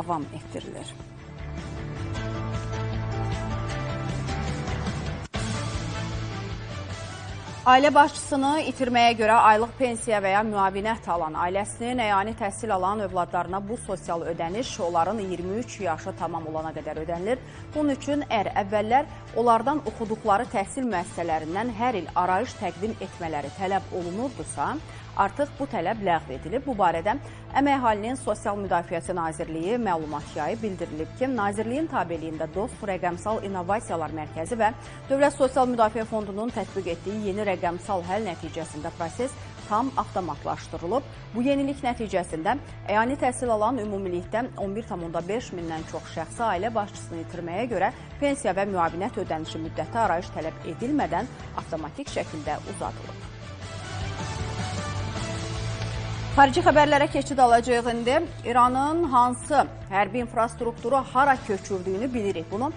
davam etdirilir. Ailə başçısını itirməyə görə aylıq pensiya və ya müavinət alan, ailəsinin əyani təhsil alan övladlarına bu sosial ödəniş onların 23 yaşı tamam olana qədər ödənilir. Bunun üçün əvvəllər onlardan oxuduqları təhsil müəssisələrindən hər il arayış təqdim etmələri tələb olunurdusa, artıq bu tələb ləğv edilib. Bu barədə Əmək Əhalinin Sosial Müdafiəsi Nazirliyi məlumat yayıb, bildirilib ki, Nazirliyin tabeliyində DOST Rəqəmsal İnnovasiyalar Mərkəzi və Dövlət Sosial Müdafiə Fondunun tətbiq etdiyi yeni rəqəmsal həll nəticəsində proses tam avtomatlaşdırılıb. Bu yenilik nəticəsində əyani təhsil alan ümumilikdə 11,5 mindən çox şəxsi ailə başçısını itirməyə görə pensiya və müavinət ödənişi müddəti arayış tələb edilmədən avtomatik şəkildə uzadılıb. Xarici xəbərlərə keçid alacağıq indi. İranın hansı hərbi infrastrukturu hara köçürdüyünü bilirik. Bunu